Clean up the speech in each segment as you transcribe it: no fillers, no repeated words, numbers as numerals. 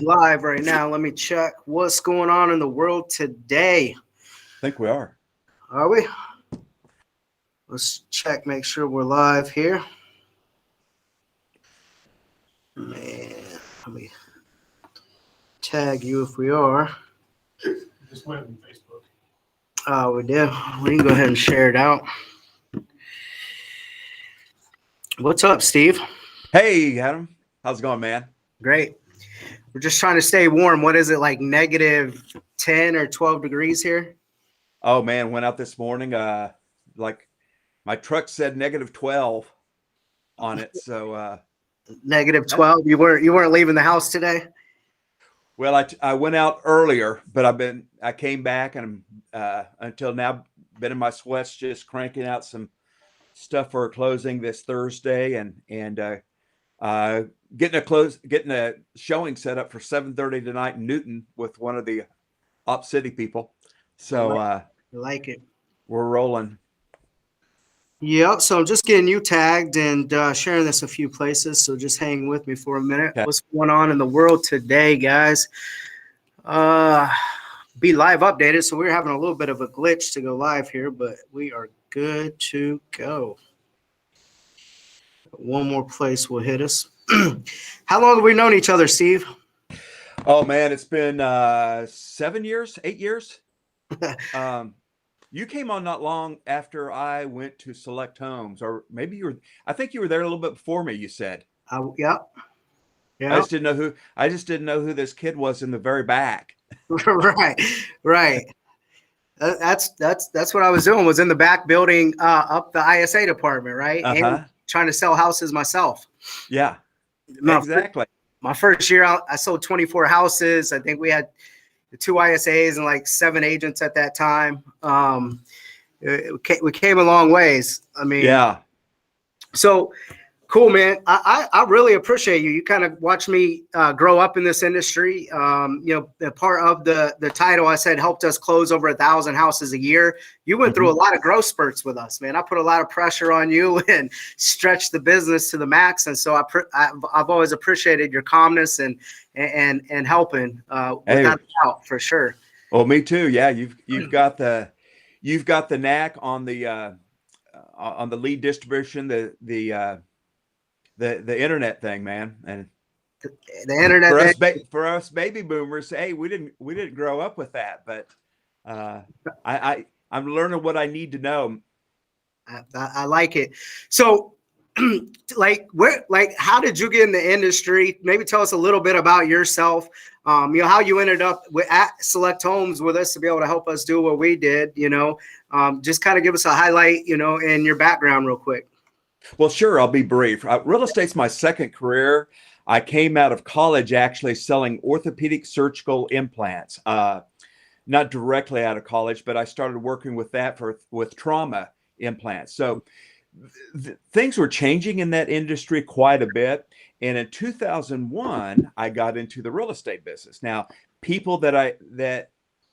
Live right now. Let me check what's going on in the world today. I think we are. Are we? Let's check, make sure we're live here. Man, let me tag you if we are. Just went on Facebook. Oh, we did. We can go ahead and share it out. What's up, Steve? Hey, Adam. How's it going, man? Great. We're just trying to stay warm. What is it, like negative 10 or 12 degrees here? Oh man, went out this morning. Like my truck said -12 on it. So Negative 12. You weren't leaving the house today? well, I went out earlier, but I came back and until now been in my sweats just cranking out some stuff for a closing this Thursday and getting a showing set up for 7:30 tonight in Newton with one of the Op City people. So I like it. we're rolling. Yeah, so I'm just getting you tagged and sharing this a few places. So just hang with me for a minute. Okay. What's going on in the world today, guys? Be live updated. So we're having a little bit of a glitch to go live here, but we are good to go. One more place will hit us. How long have we known each other, Steve? Oh man, it's been 7 years, 8 years. You came on not long after I went to Select Homes, or maybe I think you were there a little bit before me, you said. Yeah. I just didn't know who this kid was in the very back. Right. That's what I was doing. Was in the back building up the ISA department, right? And trying to sell houses myself. Yeah, exactly. My first year out, I sold 24 houses. I think we had 2 ISAs and like 7 agents at that time. We came a long ways. I mean, yeah. So cool, man. I really appreciate you. You kind of watched me grow up in this industry. Part of the title I said helped us close over 1,000 houses a year. You went through a lot of growth spurts with us, man. I put a lot of pressure on you and stretched the business to the max. And so I've always appreciated your calmness and helping without a doubt, for sure. Well, me too. Yeah, you've got the knack on the lead distribution, the internet thing, man. And the internet for us baby boomers, hey, we didn't grow up with that, but I'm learning what I need to know. I like it. So how did you get in the industry? Maybe tell us a little bit about yourself. How you ended up at Select Homes with us to be able to help us do what we did, just kind of give us a highlight, in your background real quick. Well, sure. I'll be brief. Real estate's my second career. I came out of college actually selling orthopedic surgical implants. Not directly out of college, but I started working with that with trauma implants. So things were changing in that industry quite a bit. And in 2001, I got into the real estate business. Now, people that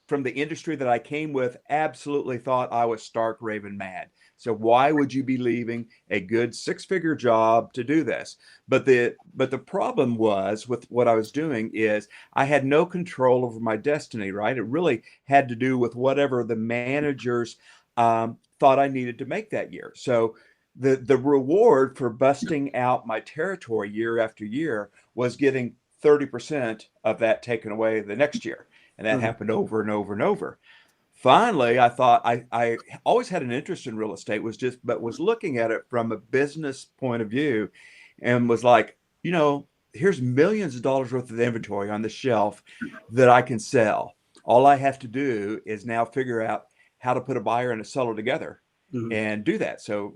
from the industry that I came with absolutely thought I was stark raving mad. So why would you be leaving a good 6-figure job to do this? But the problem was with what I was doing is I had no control over my destiny, right? It really had to do with whatever the managers thought I needed to make that year. So the reward for busting out my territory year after year was getting 30% of that taken away the next year. And that happened over and over and over. Finally, I thought I always had an interest in real estate, but was looking at it from a business point of view and was like, here's millions of dollars worth of inventory on the shelf that I can sell. All I have to do is now figure out how to put a buyer and a seller together and do that. So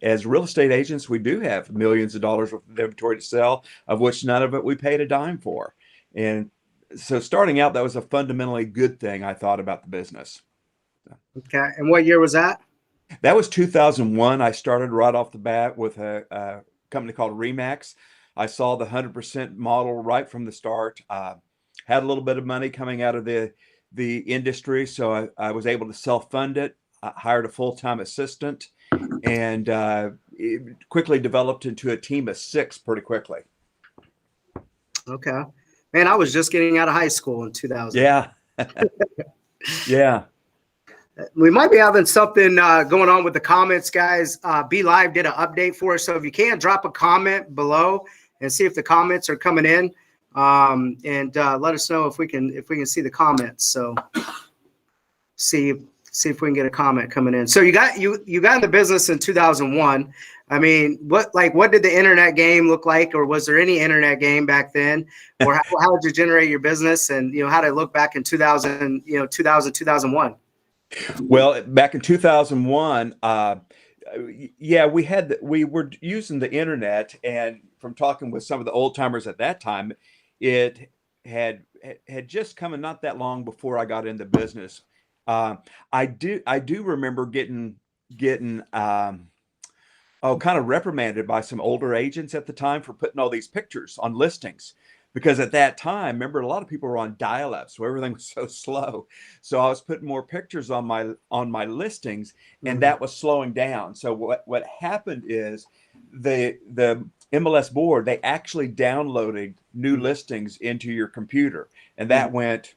as real estate agents, we do have millions of dollars worth of inventory to sell, of which none of it we paid a dime for. And so starting out, that was a fundamentally good thing I thought about the business. Okay. And what year was that? That was 2001. I started right off the bat with a company called Remax. I saw the 100% model right from the start. Had a little bit of money coming out of the industry, so I was able to self-fund it. I hired a full-time assistant, and it quickly developed into a team of 6 pretty quickly. Okay. Man, I was just getting out of high school in 2000. Yeah. Yeah. We might be having something going on with the comments, guys. Be Live did an update for us, so if you can, drop a comment below and see if the comments are coming in, and let us know if we can see the comments. So see if we can get a comment coming in. So you got in the business in 2001. I mean, what did the internet game look like, or was there any internet game back then, or how did you generate your business, and how did it look back in 2001? Well, back in 2001, yeah, we were using the internet, and from talking with some of the old timers at that time, it had just come in not that long before I got into business. I do remember getting kind of reprimanded by some older agents at the time for putting all these pictures on listings. Because at that time, remember, a lot of people were on dial-up, so everything was so slow. So I was putting more pictures on my listings, and that was slowing down. So what happened is the MLS board, they actually downloaded new listings into your computer, and that went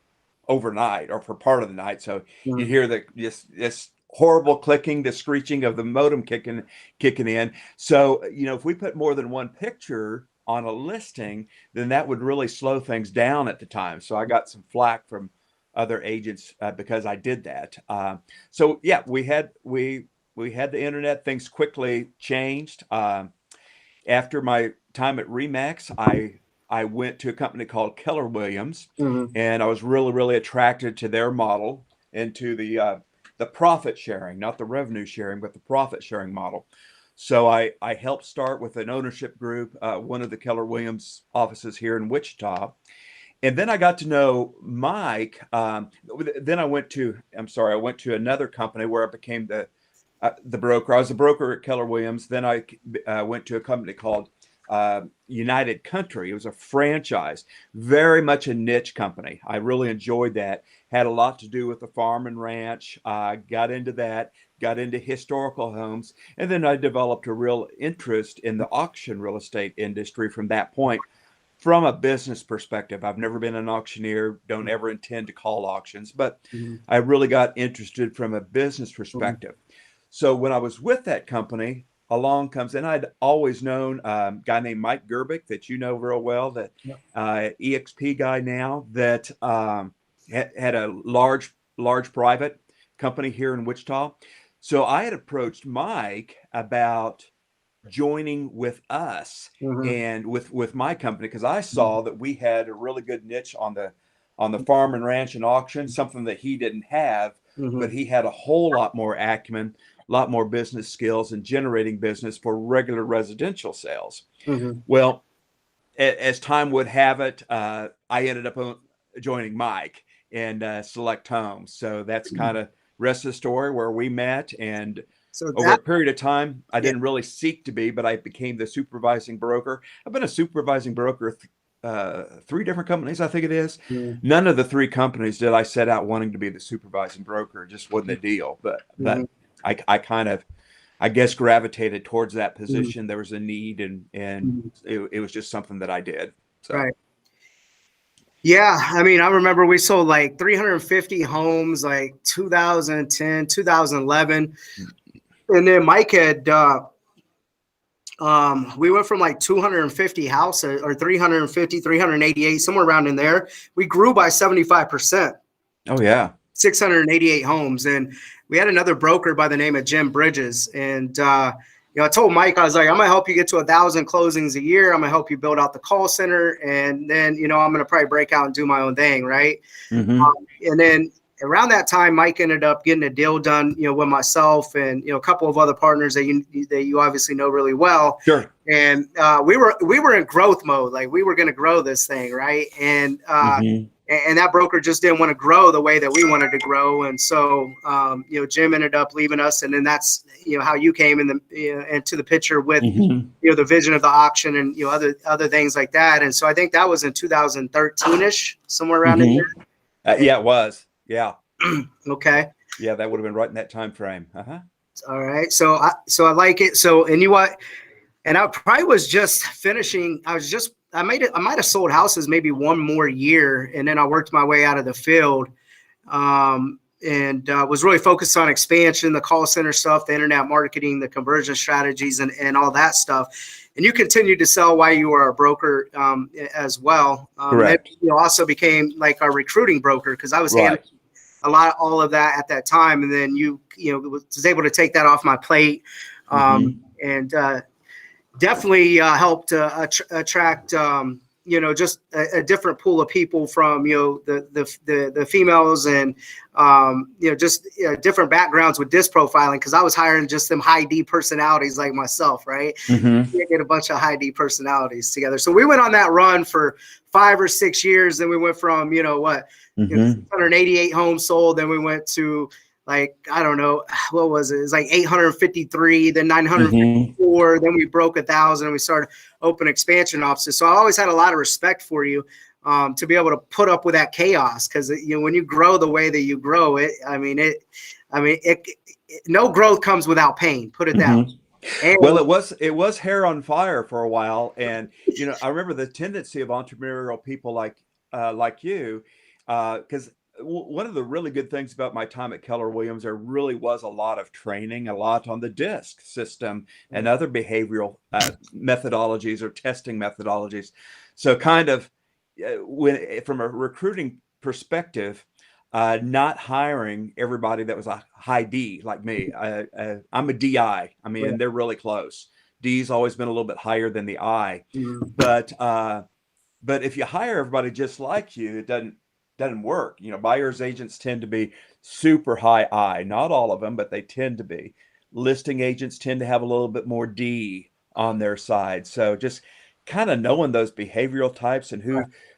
overnight or for part of the night. So you hear this horrible clicking, the screeching of the modem kicking in. So if we put more than one picture on a listing, then that would really slow things down at the time. So I got some flack from other agents because I did that. So yeah, we had the internet. Things quickly changed. After my time at Remax, I went to a company called Keller Williams, and I was really, really attracted to their model and to the profit sharing, not the revenue sharing, but the profit sharing model. So I helped start with an ownership group, one of the Keller Williams offices here in Wichita. And then I got to know Mike. Then I went to another company where I became the broker. I was a broker at Keller Williams. Then I went to a company called United Country. It was a franchise, very much a niche company. I really enjoyed that. Had a lot to do with the farm and ranch. Got into that, got into historical homes, and then I developed a real interest in the auction real estate industry from that point. From a business perspective, I've never been an auctioneer, don't ever intend to call auctions, but I really got interested from a business perspective. So when I was with that company, along comes, and I'd always known a guy named Mike Gerbic that you know real well, that EXP guy now, that had a large private company here in Wichita. So I had approached Mike about joining with us and with my company, because I saw that we had a really good niche on the farm and ranch and auction, something that he didn't have, but he had a whole lot more acumen, a lot more business skills in generating business for regular residential sales. Well, as time would have it, I ended up joining Mike and Select Homes. So that's kind of rest of the story, where we met. And so over a period of time, I didn't really seek to be, but I became the supervising broker. I've been a supervising broker 3 different companies, I think it is. None of the 3 companies did I set out wanting to be the supervising broker. It just wasn't a deal. But I kind of, I guess, gravitated towards that position. There was a need, and it was just something that I did. So. Right. Yeah, I mean, I remember we sold like 350 homes, like 2010, 2011, and then Mike had we went from like 250 houses, or 350, 388, somewhere around in there. We grew by 75%. Oh yeah. 688 homes. And we had another broker by the name of Jim Bridges. And, I told Mike, I was like, I'm going to help you get to 1,000 closings a year. I'm going to help you build out the call center. And then, I'm going to probably break out and do my own thing. Right. And then around that time, Mike ended up getting a deal done, with myself and, a couple of other partners that you obviously know really well. Sure. And we were in growth mode. Like, we were going to grow this thing. Right. And, and that broker just didn't want to grow the way that we wanted to grow. And so, Jim ended up leaving us. And then that's, how you came into the picture with, the vision of the auction and, other things like that. And so I think that was in 2013-ish, somewhere around in there. Yeah, it was. Yeah. Okay. Yeah, that would have been right in that time frame. All right. So I like it. So, and I probably was just finishing. I I might have sold houses maybe one more year, and then I worked my way out of the field, and was really focused on expansion, the call center stuff, the internet marketing, the conversion strategies, and all that stuff. And you continued to sell while you were a broker as well. Correct. And you also became like our recruiting broker, because I was Right. handling all of that at that time, and then you was able to take that off my plate, and definitely helped attract just a different pool of people from the females, and just different backgrounds with disc profiling, because I was hiring just them high D personalities like myself, right? Get a bunch of high D personalities together. So we went on that run for 5 or 6 years. Then we went from 688 homes sold. Then we went to, like, I don't know, what was it? It was like 853, then 954. Then we broke 1,000, and we started open expansion offices. So I always had a lot of respect for you, to be able to put up with that chaos, because when you grow the way that you grow no growth comes without pain. Put it that way. And, Well, it was hair on fire for a while, and I remember the tendency of entrepreneurial people like you, because one of the really good things about my time at Keller Williams, there really was a lot of training, a lot on the DISC system and other behavioral methodologies or testing methodologies. So kind of from a recruiting perspective, not hiring everybody that was a high D like me. I'm a DI. I mean, and they're really close. D's always been a little bit higher than the I, but if you hire everybody just like you, it doesn't work. Buyers agents tend to be super high I, not all of them, but they tend to be. Listing agents tend to have a little bit more D on their side. So just kind of knowing those behavioral types and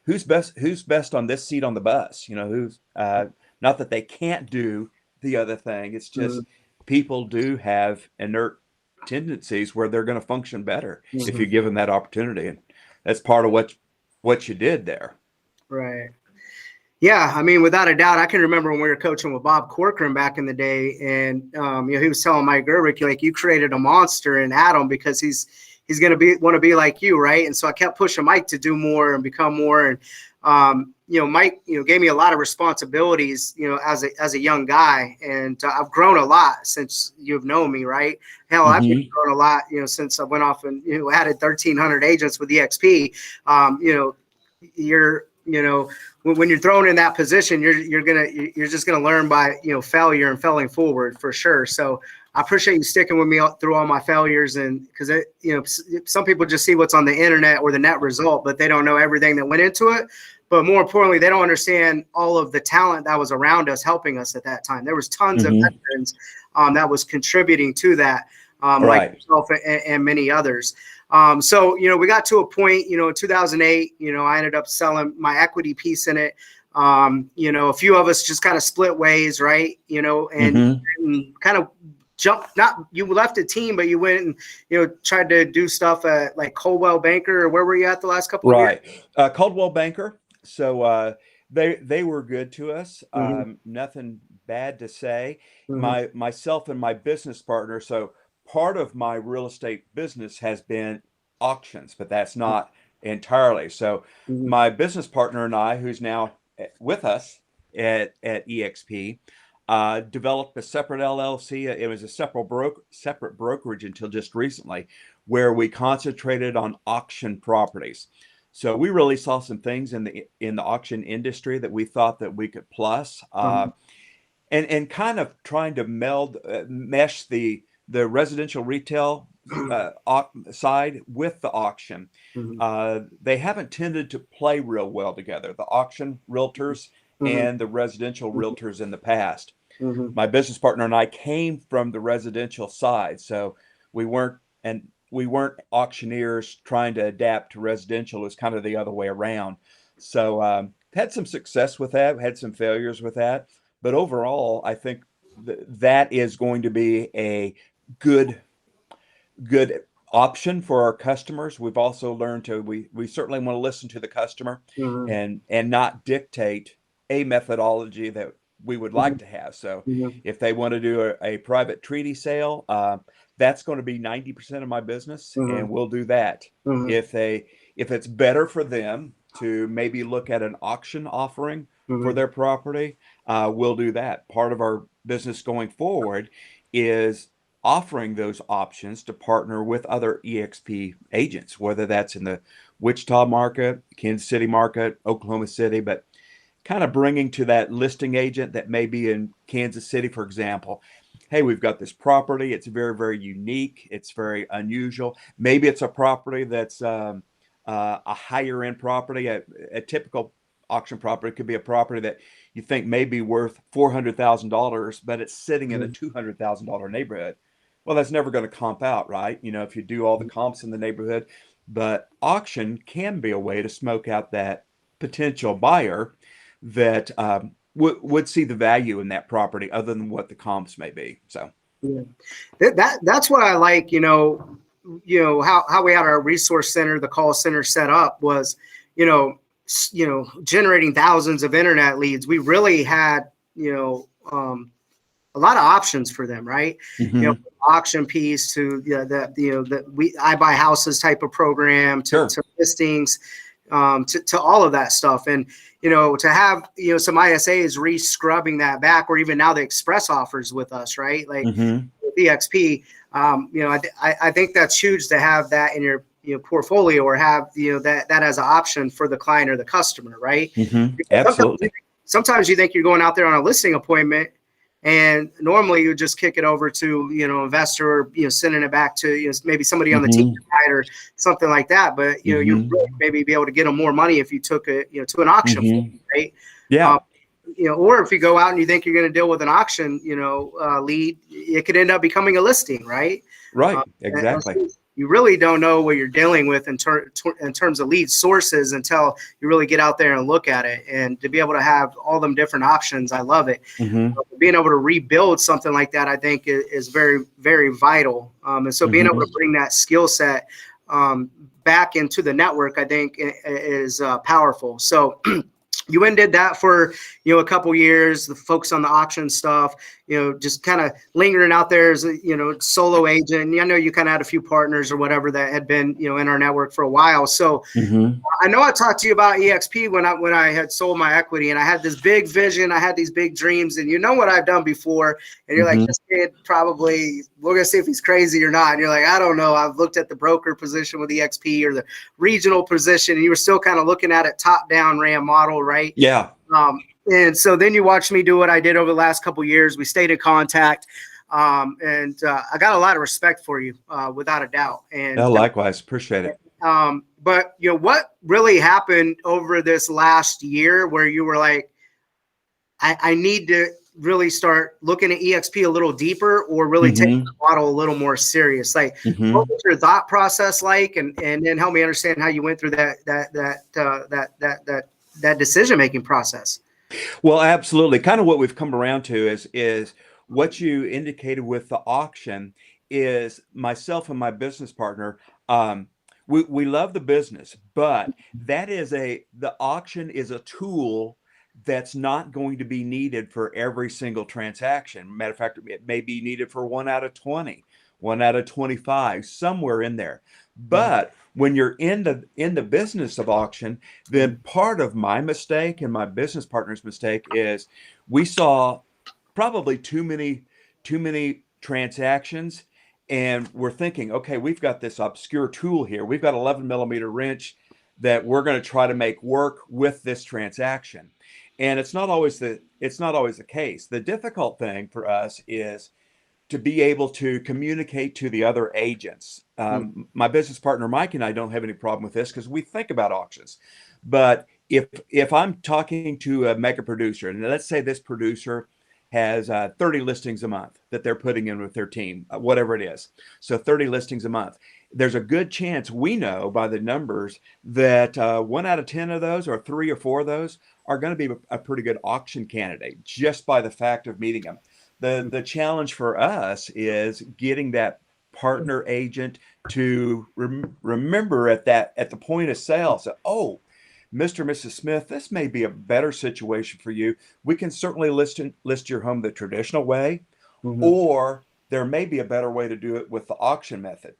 who's best on this seat on the bus, who's not that they can't do the other thing. It's just people do have inert tendencies where they're going to function better if you give them that opportunity. And that's part of what you did there. Right. Yeah, I mean, without a doubt, I can remember when we were coaching with Bob Corcoran back in the day, and he was telling Mike Gerbic, like, you created a monster in Adam because he's going to want to be like you, right? And so I kept pushing Mike to do more and become more, and Mike gave me a lot of responsibilities, as a young guy, and I've grown a lot since you've known me, right? Hell, I've grown a lot, since I went off and added 1,300 agents with EXP. When you're thrown in that position, you're just gonna learn by failure and failing forward for sure. So I appreciate you sticking with me through all my failures, and because some people just see what's on the internet or the net result, but they don't know everything that went into it. But more importantly, they don't understand all of the talent that was around us, helping us at that time. There was tons of veterans that was contributing to that, like yourself and many others. So, we got to a point, in 2008, I ended up selling my equity piece in it. A few of us just kind of split ways, right? And kind of you left the team, but you went and, tried to do stuff at like Coldwell Banker, or where were you at the last couple of years? Right. Coldwell Banker. So, they were good to us. Nothing bad to say. Myself and my business partner. So part of my real estate business has been auctions, but that's not entirely. So my business partner and I, who's now with us at EXP, developed a separate LLC. It was a separate brokerage until just recently, where we concentrated on auction properties. So we really saw some things in the auction industry that we thought that we could plus, and kind of trying to mesh the residential retail side with the auction. They haven't tended to play real well together, the auction realtors and the residential realtors in the past. My business partner and I came from the residential side, so we weren't auctioneers trying to adapt to residential. It was kind of the other way around. So had some success with that, had some failures with that, but overall, I think that is going to be a good option for our customers. We've also learned we certainly want to listen to the customer and not dictate a methodology that we would like to have. So if they want to do a private treaty sale, that's going to be 90% of my business, and we'll do that. If if it's better for them to maybe look at an auction offering for their property, we'll do that. Part of our business going forward is offering those options to partner with other EXP agents, whether that's in the Wichita market, Kansas City market, Oklahoma City, but kind of bringing to that listing agent that may be in Kansas City, for example, hey, we've got this property. It's very, very unique. It's very unusual. Maybe it's a property that's a higher end property. A typical auction property could be a property that you think may be worth $400,000, but it's sitting in a $200,000 neighborhood. Well, that's never going to comp out, right? You know, if you do all the comps in the neighborhood, but auction can be a way to smoke out that potential buyer that would see the value in that property other than what the comps may be. So yeah. That's what I like, how we had our resource center, the call center set up was, generating thousands of internet leads. We really had, a lot of options for them, right? Auction piece to I buy houses type of program to listings, to all of that stuff. And, to have, some ISAs re-scrubbing that back, or even now the express offers with us, right? Like EXP, I think that's huge to have that in your portfolio, or have, that as an option for the client or the customer, right? Absolutely. Sometimes you think you're going out there on a listing appointment, and normally you just kick it over to, investor, or, sending it back to, maybe somebody on the team side or something like that. But, you really maybe be able to get them more money if you took it, to an auction, right? Yeah. Or if you go out and you think you're going to deal with an auction, lead, it could end up becoming a listing, right? Right. Exactly. You really don't know what you're dealing with in terms of lead sources until you really get out there and look at it. And to be able to have all them different options, I love it. Being able to rebuild something like that, I think, is very, very vital. And so being able to bring that skill set back into the network, I think, is powerful. So you went and did that for, a couple years, the focus on the auction stuff, just kind of lingering out there as a, solo agent. I know you kind of had a few partners or whatever that had been, in our network for a while. So I know I talked to you about EXP when I had sold my equity, and I had this big vision. I had these big dreams, and you know what I've done before. And you're like, this kid probably, we're going to see if he's crazy or not. And you're like, I don't know. I've looked at the broker position with EXP or the regional position, and you were still kind of looking at it top down RAM model, right? Yeah. And so then you watched me do what I did over the last couple of years. We stayed in contact, and I got a lot of respect for you, without a doubt. And likewise, appreciate it. But what really happened over this last year where you were like, I need to really start looking at EXP a little deeper, or really take the model a little more serious? Like, what was your thought process like? And then help me understand how you went through that decision-making process. Well, absolutely. Kind of what we've come around to is what you indicated with the auction is myself and my business partner. We love the business, but the auction is a tool that's not going to be needed for every single transaction. Matter of fact, it may be needed for 1 out of 20, 1 out of 25, somewhere in there. But when you're in the business of auction, then part of my mistake and my business partner's mistake is we saw probably too many transactions, and we're thinking, okay, we've got this obscure tool here. We've got 11mm wrench that we're going to try to make work with this transaction, and it's not always the case. The difficult thing for us is to be able to communicate to the other agents. My business partner, Mike, and I don't have any problem with this because we think about auctions. But if I'm talking to a mega producer, and let's say this producer has 30 listings a month that they're putting in with their team, whatever it is. So 30 listings a month. There's a good chance we know by the numbers that 1 out of 10 of those, or 3 or 4 of those, are going to be a pretty good auction candidate just by the fact of meeting them. The challenge for us is getting that partner agent to remember at the point of sale. So, oh, Mr. and Mrs. Smith, this may be a better situation for you. We can certainly list your home the traditional way, or there may be a better way to do it with the auction method.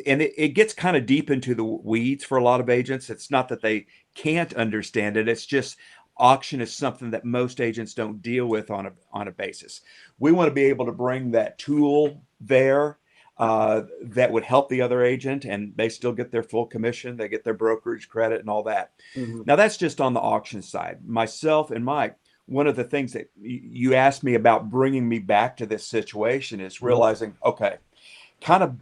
and it gets kind of deep into the weeds for a lot of agents. It's not that they can't understand it. It's just auction is something that most agents don't deal with on a basis. We want to be able to bring that tool there that would help the other agent, and they still get their full commission. They get their brokerage credit and all that. Mhm. Now that's just on the auction side. Myself and Mike, one of the things that you asked me about bringing me back to this situation is realizing, okay, kind of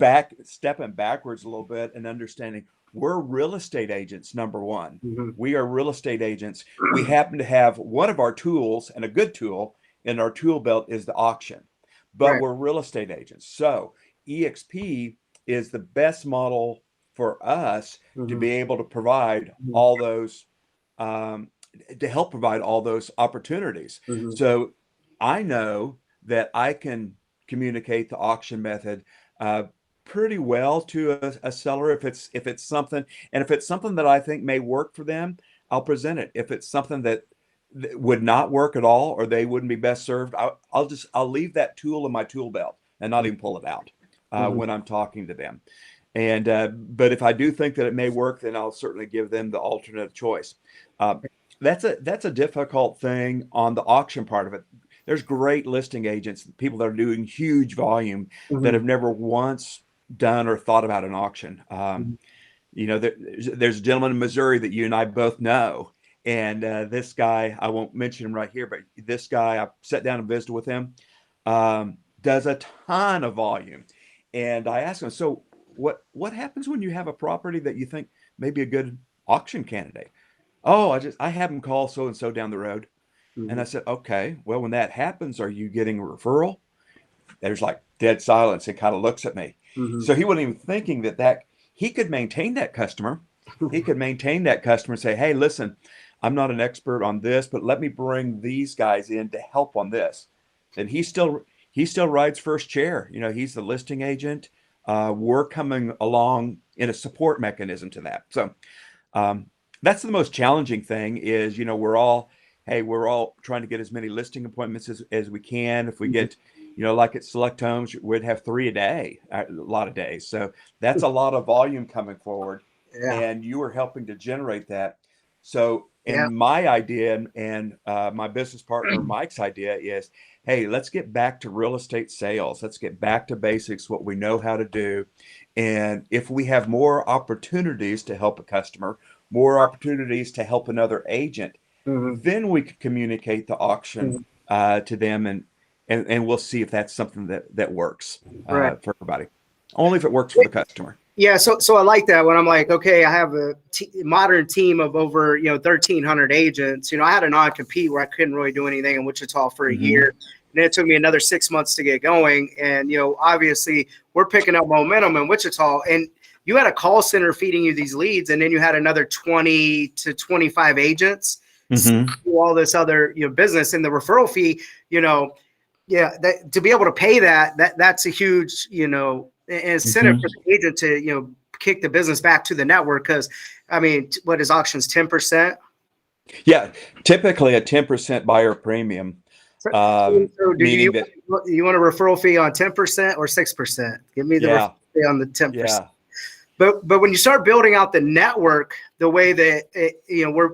stepping backwards a little bit and understanding we're real estate agents. Number one, Mhm. we are real estate agents. We happen to have one of our tools, and a good tool in our tool belt is the auction, but Right. we're real estate agents. So EXP is the best model for us to Mhm. be able to provide Mhm. all those, um, to help provide all those opportunities. Mhm. So I know that I can communicate the auction method uh, pretty well to a seller if it's something, and if it's something that I think may work for them, I'll present it. If it's something that would not work at all, or they wouldn't be best served, I'll leave that tool in my tool belt and not even pull it out Mhm. when I'm talking to them. And but if I do think that it may work, then I'll certainly give them the alternate choice. Uh, that's a difficult thing on the auction part of it. There's great listing agents, people that are doing huge volume that Mhm. have never once done or thought about an auction. Mhm. There's a gentleman in Missouri that you and I both know, and this guy, I won't mention him right here, but this guy, I sat down and visited with him, does a ton of volume, and I asked him, so what happens when you have a property that you think may be a good auction candidate? Oh, I have him call so and so down the road. And I Mhm. said, okay, well, when that happens, are you getting a referral? There's like dead silence. He kind of looks at me. Mhm. So he wasn't even thinking that he could maintain that customer. He could maintain that customer and say, hey, listen, I'm not an expert on this, but let me bring these guys in to help on this. And he still rides first chair. He's the listing agent. We're coming along in a support mechanism to that. So um, that's the most challenging thing is, we're all trying to get as many listing appointments as we can. If we Mhm. get, like at Select Homes, we'd have 3 a day, a lot of days. So that's a lot of volume coming forward, Yeah. and you are helping to generate that. So, Yeah. and my idea and my business partner Mike's idea is, hey, let's get back to real estate sales. Let's get back to basics, what we know how to do. And if we have more opportunities to help a customer, more opportunities to help another agent, Mhm. then we could communicate the auction Mhm. to them, and we'll see if that's something that works Right. for everybody. Only if it works for the customer. Yeah, so I like that when I'm like, okay, I have a modern team of over 1,300 agents. I had a non-compete where I couldn't really do anything in Wichita for a Mm-hmm. year, and then it took me another 6 months to get going. And obviously, we're picking up momentum in Wichita, and you had a call center feeding you these leads, and then you had another 20 to 25 agents Mm-hmm. do all this other business, and the referral fee, yeah, to be able to pay that's a huge incentive Mm-hmm. for the agent to kick the business back to the network. Because I mean, what is auctions, 10%? Yeah, typically a 10% buyer premium, So do you meaning that, you want a referral fee on 10% or 6%? Give me the referral yeah, fee on the 10%. yeah, But when you start building out the network the way that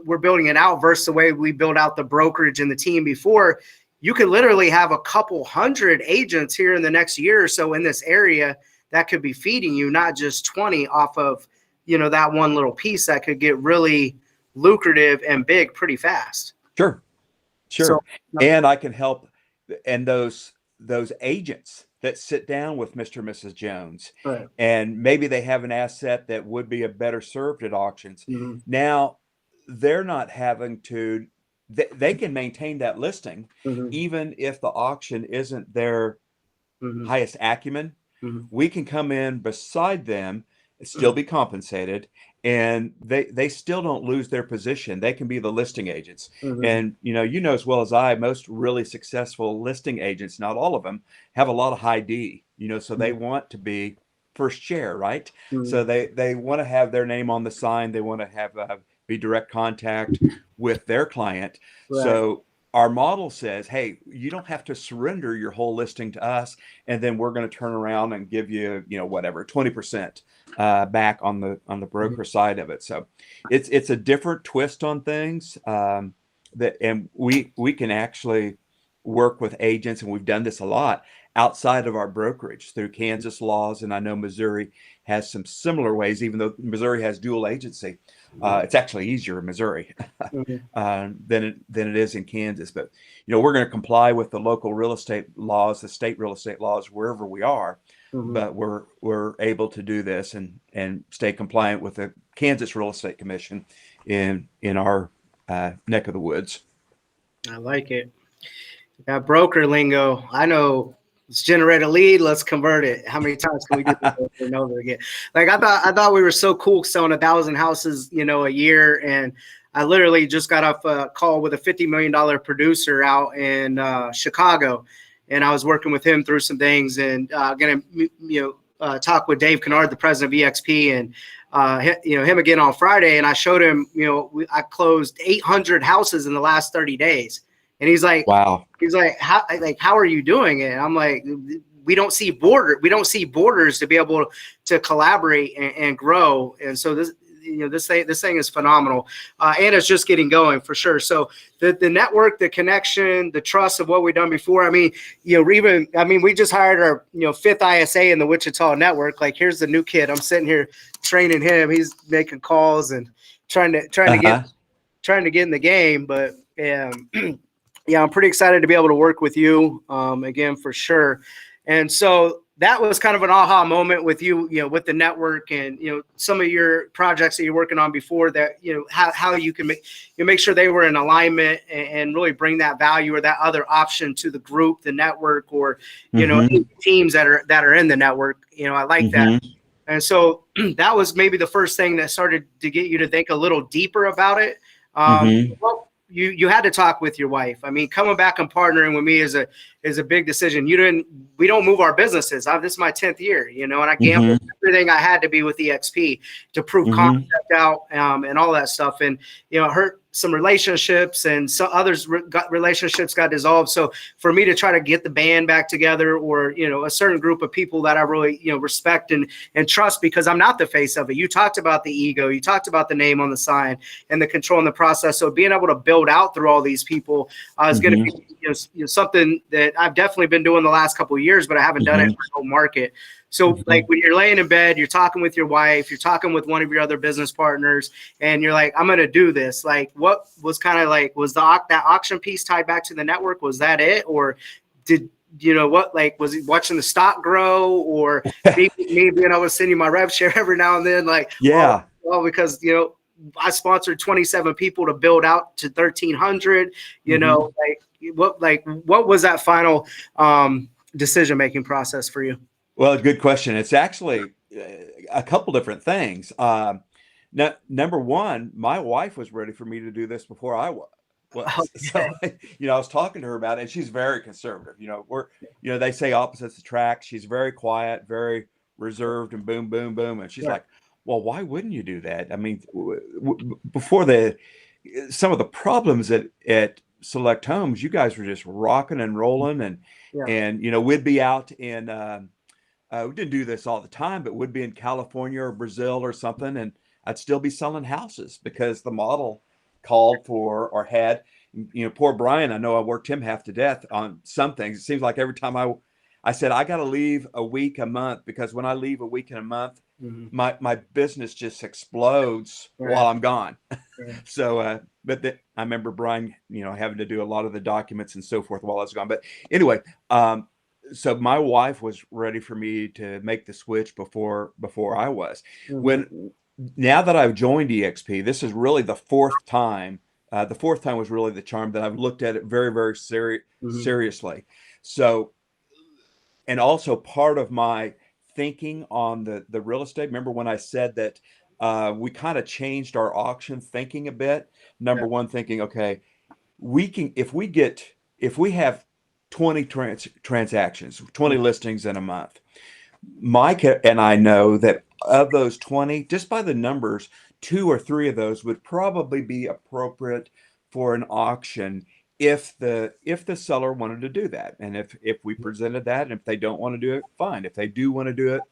we're building it out versus the way we build out the brokerage and the team before, you could literally have a couple hundred agents here in the next year or so in this area that could be feeding you, not just 20 off of that one little piece that could get really lucrative and big pretty fast. sure. So Sure. And I can help, and those agents that sit down with Mr. and Mrs. Jones, right. and maybe they have an asset that would be a better served at auctions. Mhm. Now they're not having to, they can maintain that listing Mhm. even if the auction isn't their Mhm. highest acumen. Mhm. We can come in beside them, still be compensated, and they still don't lose their position. They can be the listing agents. Mhm. And as well as I, most really successful listing agents, not all of them, have a lot of high D, so they want to be first chair, right? Mhm. So they want to have their name on the sign. They want to have be direct contact with their client. Right. So our model says, hey, you don't have to surrender your whole listing to us, and then we're going to turn around and give you, whatever, 20% back on the broker side of it. So it's a different twist on things, and we can actually work with agents, and we've done this a lot outside of our brokerage through Kansas laws, and I know Missouri has some similar ways. Even though Missouri has dual agency, it's actually easier in Missouri than it is in Kansas. But we're going to comply with the local real estate laws, the state real estate laws, wherever we are. But we're able to do this and stay compliant with the Kansas Real Estate Commission in our neck of the woods. I like it. Got broker lingo. I know. Let's generate a lead. Let's convert it. How many times can we do this over and over again? Like I thought we were so cool selling 1,000 houses, a year. And I literally just got off a call with a $50 million producer out in Chicago, and I was working with him through some things, and gonna talk with Dave Kennard, the president of Exp, and him again on Friday. And I showed him, I closed 800 houses in the last 30 days. And he's like, wow. He's like, how are you doing it? And I'm like, we don't see borders to be able to collaborate and grow. And so this thing is phenomenal, and it's just getting going for sure. So the network, the connection, the trust of what we've done before. I mean, we just hired our 5th ISA in the Wichita network. Like, here's the new kid. I'm sitting here training him. He's making calls and trying to get in the game. But yeah, I'm pretty excited to be able to work with you again for sure. And so that was kind of an aha moment with you, with the network and, some of your projects that you're working on before that, how you can make sure they were in alignment and really bring that value or that other option to the group, the network, or, teams that are in the network. I like that. And so that was maybe the first thing that started to get you to think a little deeper about it. Well, you had to talk with your wife. I mean, coming back and partnering with me is a big decision. We don't move our businesses. This is my 10th year, and I gambled everything I had to be with EXP to prove concept out and all that stuff. And, hurt some relationships, and some others relationships got dissolved. So for me to try to get the band back together, or, a certain group of people that I really, respect and trust, because I'm not the face of it. You talked about the ego, you talked about the name on the sign and the control in the process. So being able to build out through all these people is going to be, something that I've definitely been doing the last couple of years, but I haven't done it in the whole market. So like when you're laying in bed, you're talking with your wife, you're talking with one of your other business partners, and you're like, I'm going to do this. Like, what was kind of like, was that auction piece tied back to the network? Was that it? Or did, was he watching the stock grow, or maybe being able to send you my rev share every now and then? Like, yeah. Well, because, I sponsored 27 people to build out to 1,300, what was that final decision-making process for you? Well, good question. It's actually a couple different things. Number one, my wife was ready for me to do this before I was. So, I was talking to her about it, and she's very conservative. They say opposites attract. She's very quiet, very reserved, and boom, boom, boom. And she's like, well, why wouldn't you do that? I mean, before some of the problems at Select Homes, you guys were just rocking and rolling, and we'd be out in. We didn't do this all the time, but would be in California or Brazil or something, and I'd still be selling houses because the model called for or had. Poor Brian, I know I worked him half to death on some things. It seems like every time I said I got to leave a week a month, because when I leave a week and a month, my business just explodes while I'm gone. So, I remember Brian, having to do a lot of the documents and so forth while I was gone. But anyway, so my wife was ready for me to make the switch before I was. Now that I've joined EXP, this is really the fourth time. The fourth time was really the charm, that I've looked at it very, very seriously. So, and also part of my thinking on the real estate. Remember when I said that we kind of changed our auction thinking a bit? Number one, thinking, okay, if we have 20 transactions, 20 listings in a month, Mike and I know that of those 20, just by the numbers, 2 or 3 of those would probably be appropriate for an auction if the seller wanted to do that, and if we presented that, and if they don't want to do it, fine. If they do want to do it,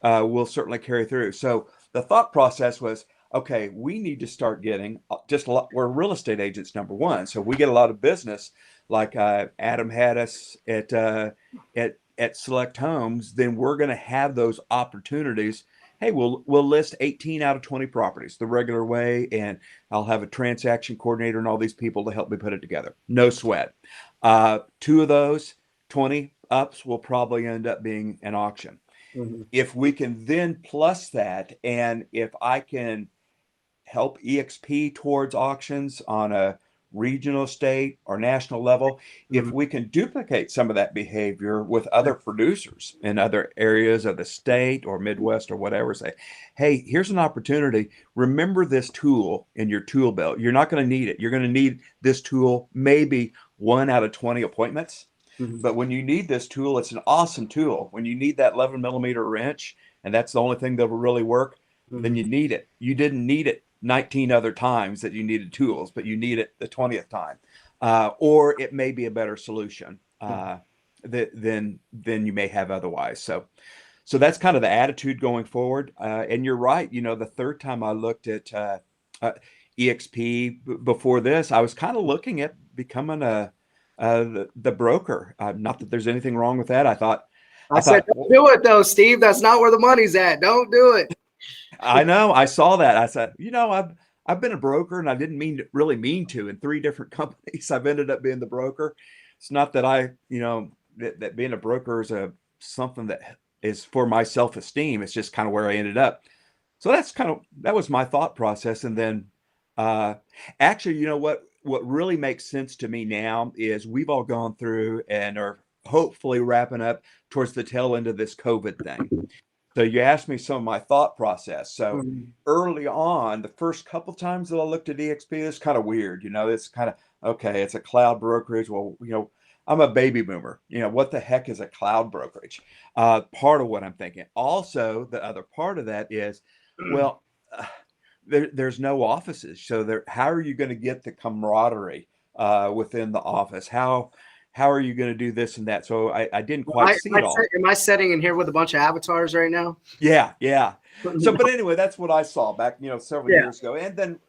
we'll certainly carry through. So the thought process was, okay, we need to start getting just a lot. We're real estate agents, number one, so we get a lot of business. Like Adam had us at Select Homes, then we're going to have those opportunities. Hey, we'll list 18 out of 20 properties the regular way, and I'll have a transaction coordinator and all these people to help me put it together. No sweat. Two of those 20 ups will probably end up being an auction. Mhm. If we can then plus that, and if I can help EXP towards auctions on a regional, state, or national level, if we can duplicate some of that behavior with other producers in other areas of the state or Midwest or whatever, say, hey, here's an opportunity. Remember this tool in your tool belt. You're not going to need it. You're going to need this tool maybe 1 out of 20 appointments. Mhm. But when you need this tool, it's an awesome tool. When you need that 11mm wrench, and that's the only thing that will really work, then you need it. You didn't need it 19 other times that you needed tools, but you need it the 20th time. Or it may be a better solution than you may have otherwise. So that's kind of the attitude going forward. And you're right. The third time I looked at EXP before this, I was kind of looking at becoming the broker. Not that there's anything wrong with that. I thought, Don't do it though, Steve. That's not where the money's at. Don't do it. I know. I saw that. I said, I've been a broker, and I didn't really mean to in 3 different companies. I've ended up being the broker. It's not that that being a broker is something that is for my self-esteem. It's just kind of where I ended up. So that was my thought process. And then, actually, what really makes sense to me now is we've all gone through and are hopefully wrapping up towards the tail end of this COVID thing. So you asked me some of my thought process. So early on, the first couple times that I looked at EXP, it's kind of weird. It's kind of, okay, it's a cloud brokerage. Well, I'm a baby boomer. What the heck is a cloud brokerage? Part of what I'm thinking. Also, the other part of that is, well, there's no offices. So how are you going to get the camaraderie within the office? How are you going to do this and that? So I didn't quite see it all. Am I sitting in here with a bunch of avatars right now? Yeah. So, but anyway, that's what I saw back, several years ago. And then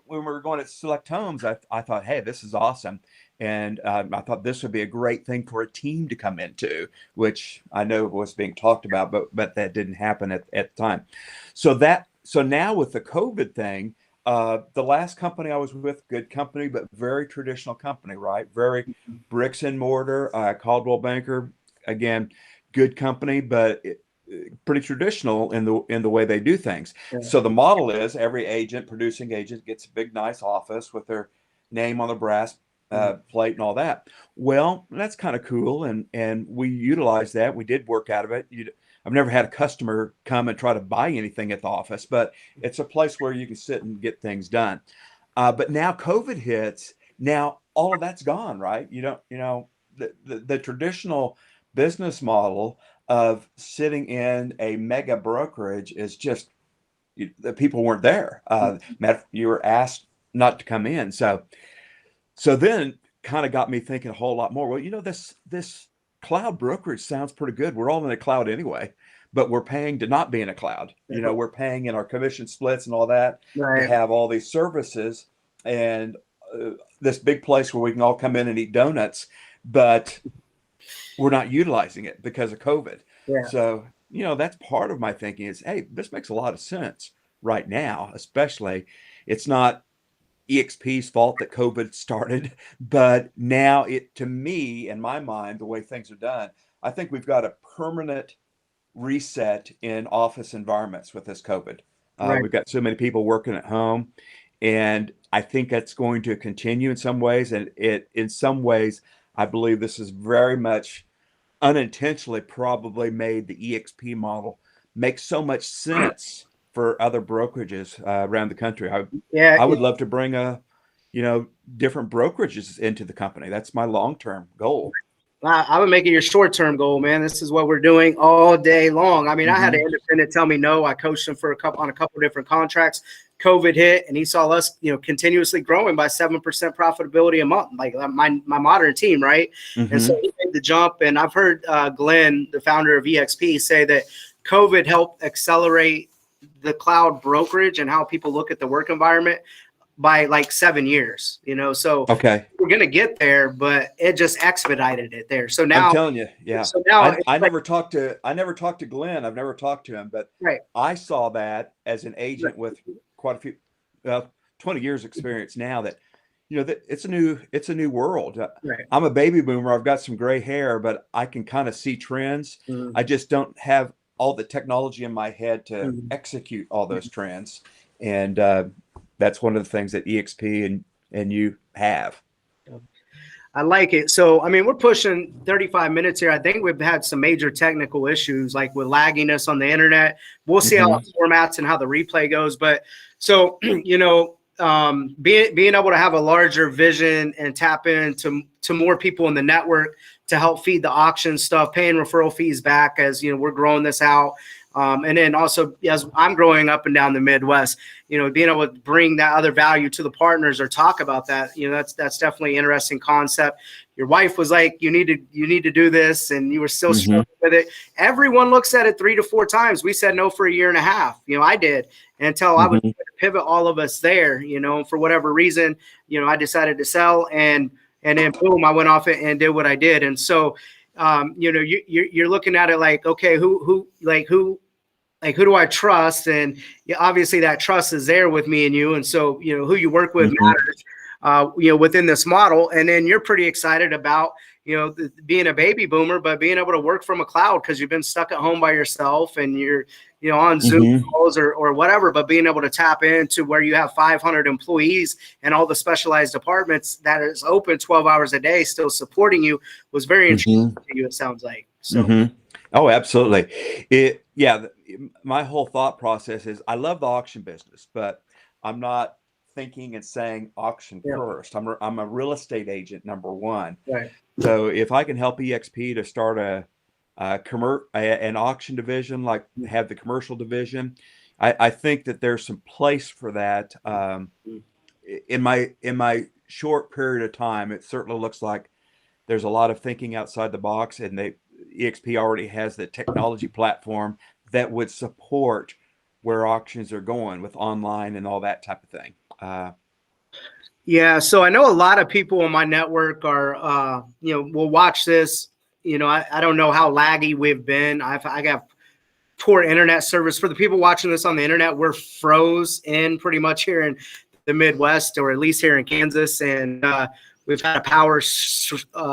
when we were going to Select Homes, I thought, hey, this is awesome. And I thought this would be a great thing for a team to come into, which I know was being talked about, but that didn't happen at the time. So now with the COVID thing, the last company I was with, good company, but very traditional company, right? Very bricks and mortar, Caldwell Banker, again, good company, but pretty traditional in the way they do things. Yeah. So the model is every producing agent gets a big, nice office with their name on the brass plate and all that. Well, that's kind of cool. And we utilize that. We did work out of it. I've never had a customer come and try to buy anything at the office, but it's a place where you can sit and get things done. But now COVID hits. Now all of that's gone, right? The traditional business model of sitting in a mega brokerage is just the people weren't there. You were asked not to come in. So then kind of got me thinking a whole lot more. Well, this cloud brokerage sounds pretty good. We're all in a cloud anyway, but we're paying to not be in a cloud. We're paying in our commission splits and all that to have all these services and this big place where we can all come in and eat donuts, but we're not utilizing it because of COVID. Yeah. So, that's part of my thinking is, hey, this makes a lot of sense right now, especially it's not EXP's fault that COVID started, but now to me, in my mind, the way things are done, I think we've got a permanent reset in office environments with this COVID. We've got so many people working at home, and I think that's going to continue in some ways. And in some ways, I believe this is very much unintentionally probably made the EXP model make so much sense for other brokerages around the country. I would love to bring different brokerages into the company. That's my long-term goal. I would make it your short-term goal, man. This is what we're doing all day long. I mean, I had an independent tell me no. I coached him on a couple of different contracts. COVID hit, and he saw us, continuously growing by 7% profitability a month, like my modern team, right? And so he made the jump. And I've heard Glenn, the founder of EXP, say that COVID helped accelerate the cloud brokerage and how people look at the work environment by like 7 years, so Okay. we're going to get there, but it just expedited it there. So now I'm telling you, yeah. So now I never talked to Glenn. I've never talked to him, but right. I saw that as an agent with quite a few, 20 years experience now that, that it's a new world. Right. I'm a baby boomer. I've got some gray hair, but I can kind of see trends. I just don't have all the technology in my head to execute all those trends. And, that's one of the things that EXP and you have. I like it. So, I mean, we're pushing 35 minutes here. I think we've had some major technical issues, like with lagginess on the internet. We'll see how it formats and how the replay goes. But so, being able to have a larger vision and tap into more people in the network to help feed the auction stuff, paying referral fees back as, we're growing this out. And then also, as I'm growing up and down the Midwest, being able to bring that other value to the partners or talk about that, that's definitely an interesting concept. Your wife was like, you need to do this, and you were still struggling with it. Everyone looks at it 3 to 4 times. We said no for 1.5 years. I did, until I was going to pivot all of us there, for whatever reason, I decided to sell, and then boom, I went off it and did what I did. And so, you're looking at it like, okay, who do I trust? And obviously that trust is there with me and you. And so, who you work with matters, within this model. And then you're pretty excited about, being a baby boomer, but being able to work from a cloud because you've been stuck at home by yourself and you're, on Zoom calls or whatever, but being able to tap into where you have 500 employees and all the specialized departments that is open 12 hours a day, still supporting you, was very interesting to you, it sounds like. So. Oh, absolutely. My whole thought process is I love the auction business, but I'm not thinking and saying auction first. I'm a real estate agent, number one. Right. So if I can help EXP to start an auction division, like have the commercial division, I think that there's some place for that. In my short period of time, it certainly looks like there's a lot of thinking outside the box, and EXP already has the technology platform that would support where auctions are going with online and all that type of thing. So I know a lot of people in my network are, will watch this. I don't know how laggy we've been. I got poor internet service. For the people watching this on the internet, we're froze in pretty much here in the Midwest, or at least here in Kansas. And we've had a power shortage,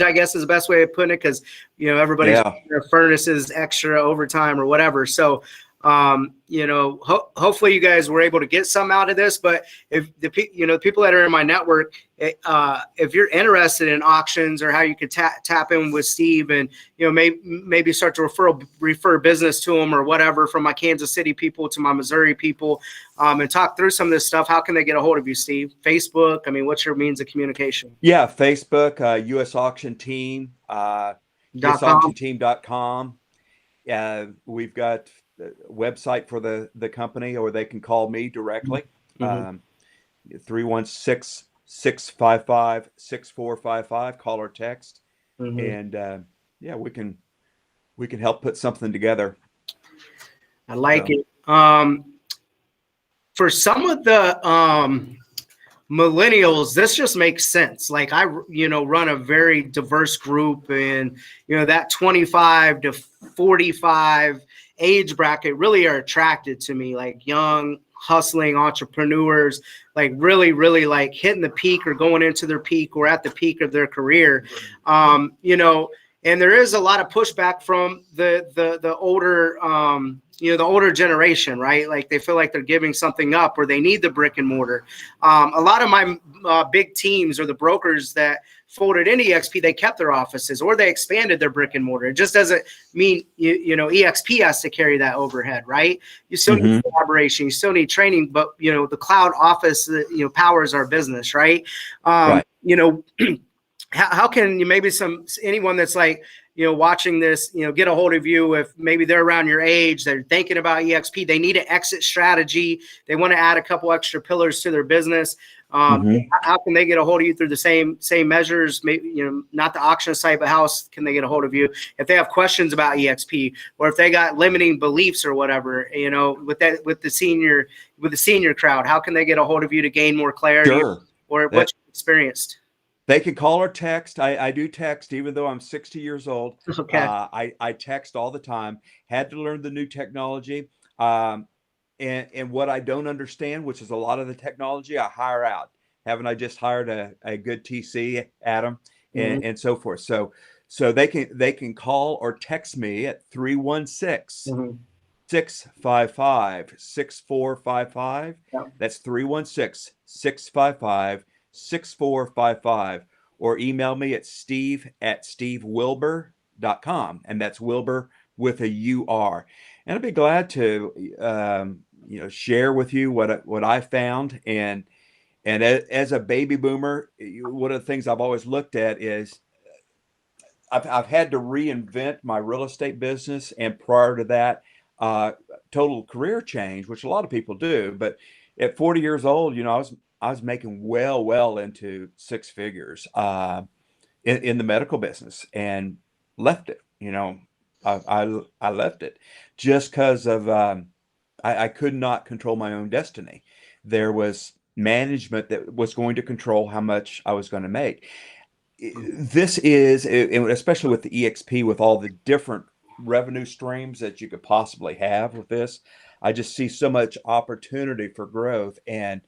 I guess is the best way of putting it, because everybody's their furnaces extra overtime or whatever. So hopefully you guys were able to get some out of this. But if the people that are in my network, if you're interested in auctions or how you could tap in with Steve and maybe start to refer business to him or whatever, from my Kansas City people to my Missouri people, and talk through some of this stuff, how can they get a hold of you, Steve? Facebook? I mean, what's your means of communication? Yeah, Facebook, US Auction Team, usauctionteam.com. We've got a website for the company, or they can call me directly. 316-655-6455, call or text. And we can help put something together. I like it. For some of the millennials, this just makes sense. Like I run a very diverse group, and that 25 to 45 age bracket really are attracted to me, like young hustling entrepreneurs, like really like hitting the peak or going into their peak or at the peak of their career. And there is a lot of pushback from the older the older generation, right? Like they feel like they're giving something up, or they need the brick and mortar. A lot of my big teams, or the brokers that folded into EXP, they kept their offices or they expanded their brick and mortar. It just doesn't mean EXP has to carry that overhead, right? You still need collaboration, you still need training, but the cloud office powers our business, right? how can you maybe anyone that's like, watching this, get a hold of you if maybe they're around your age, they're thinking about EXP, they need an exit strategy, they want to add a couple extra pillars to their business. How can they get a hold of you through the same measures? Maybe, not the auction site, but how can they get a hold of you if they have questions about EXP, or if they got limiting beliefs or whatever, with the senior crowd, how can they get a hold of you to gain more clarity? Sure. Or what you experienced? They can call or text. I do text, even though I'm 60 years old. Okay. I text all the time. Had to learn the new technology. And what I don't understand, which is a lot of the technology, I hire out. Haven't I just hired a good TC, Adam, and so forth. So they can call or text me at 316 655 6455. That's 316 655 6455, or email me at steve@stevewilber.com, and that's Wilber with a UR. And I'd be glad to share with you what I found. And as a baby boomer, one of the things I've always looked at is I've had to reinvent my real estate business, and prior to that, total career change, which a lot of people do. But at 40 years old, I was making well into six figures in the medical business, and left it. I left it just because of I could not control my own destiny. There was management that was going to control how much I was going to make. This is, especially with the EXP, with all the different revenue streams that you could possibly have with this, I just see so much opportunity for growth, and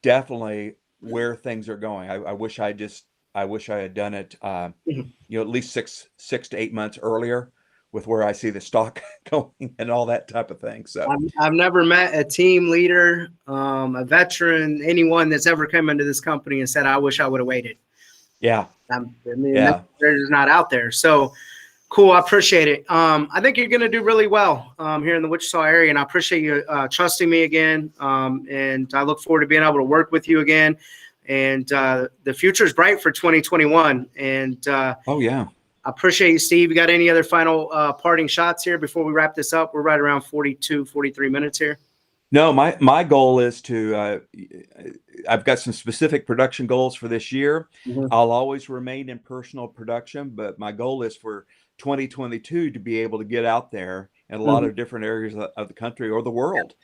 definitely where things are going. I wish I had done it, at least six to 8 months earlier, with where I see the stock going and all that type of thing. So I've never met a team leader, a veteran, anyone that's ever come into this company and said, "I wish I would have waited." Yeah. They're just not out there. So cool. I appreciate it. I think you're going to do really well here in the Wichita area, and I appreciate you trusting me again. And I look forward to being able to work with you again. And the future is bright for 2021. And oh yeah, I appreciate you, Steve. You got any other final parting shots here before we wrap this up? We're right around 43 minutes here. No, my goal is to, I've got some specific production goals for this year. I'll always remain in personal production, but my goal is for 2022 to be able to get out there in a lot of different areas of the country or the world.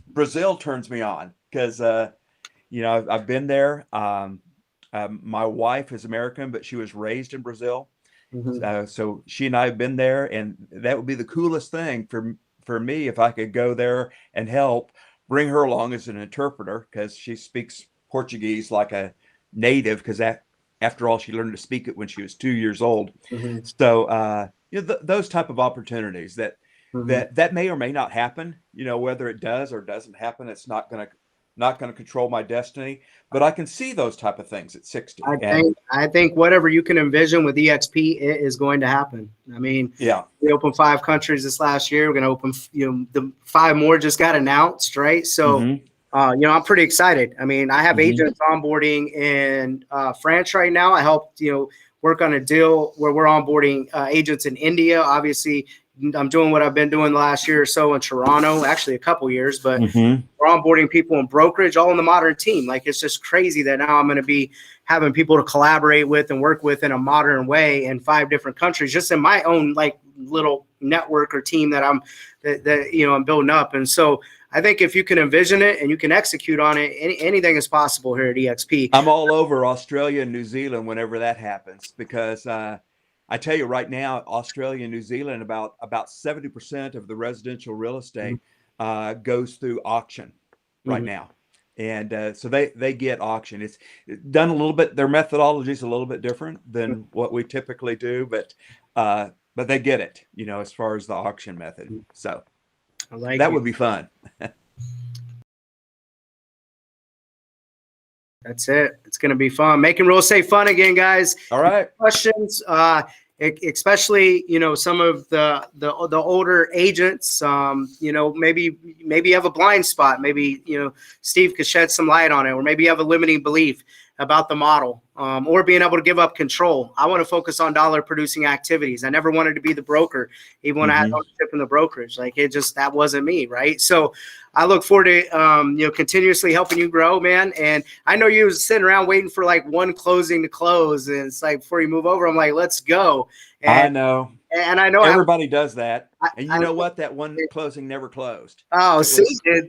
Brazil turns me on because, I've been there. My wife is American, but she was raised in Brazil. So she and I have been there, and that would be the coolest thing for me if I could go there and help bring her along as an interpreter, because she speaks Portuguese like a native, because after all, she learned to speak it when she was 2 years old. So, those type of opportunities that may or may not happen, whether it does or doesn't happen, it's not going to control my destiny, but I can see those type of things at 60. I think whatever you can envision with EXP, it is going to happen. I mean, we opened 5 countries this last year. We're going to open, the 5 more just got announced, right? So, I'm pretty excited. I mean, I have agents onboarding in France right now. I helped, work on a deal where we're onboarding agents in India. Obviously, I'm doing what I've been doing the last year or so in Toronto, actually a couple years, but we're onboarding people in brokerage, all in the modern team. Like, it's just crazy that now I'm going to be having people to collaborate with and work with in a modern way in 5 different countries, just in my own like little network or team that I'm building up. And so I think if you can envision it and you can execute on it, anything is possible here at EXP. I'm all over Australia and New Zealand whenever that happens, because I tell you right now, Australia and New Zealand, about 70% of the residential real estate goes through auction right now. And so they get auction. It's done a little bit, their methodology is a little bit different than what we typically do, but they get it, as far as the auction method. So that would be fun. That's it. It's going to be fun. Making real estate fun again, guys. All right. Questions, especially, some of the older agents, maybe you have a blind spot. Maybe, Steve could shed some light on it, or maybe you have a limiting belief. about the model, or being able to give up control. I want to focus on dollar producing activities. I never wanted to be the broker, even when I had ownership in the brokerage. Like that wasn't me, right? So I look forward to continuously helping you grow, man. And I know you was sitting around waiting for like one closing to close, and it's like before you move over, I'm like, let's go. And I know. And I know everybody does that. And I you know what? That one closing never closed. Oh,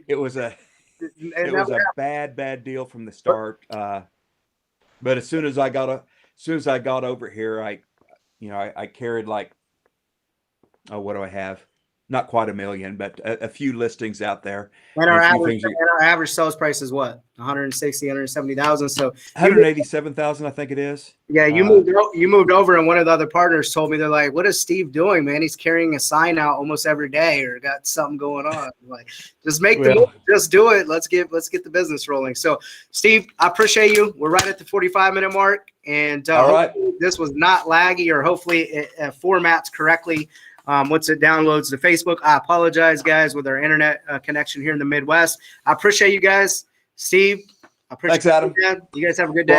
It was a bad deal from the start. But as soon as I got over here, I carried like, what do I have? Not quite 1 million, but a few listings out there. And our average sales price is what? 160, 170,000. So 187,000, I think it is. Yeah, you moved over, and one of the other partners told me, they're like, "What is Steve doing, man? He's carrying a sign out almost every day, or got something going on." I'm like, just make the move, just do it. Let's get the business rolling. So, Steve, I appreciate you. We're right at the 45-minute mark, and all right, this was not laggy, or hopefully it formats correctly. Once it downloads to Facebook. I apologize, guys, with our internet connection here in the Midwest. I appreciate you guys. Steve, I appreciate Thanks, Adam. you guys have a good day.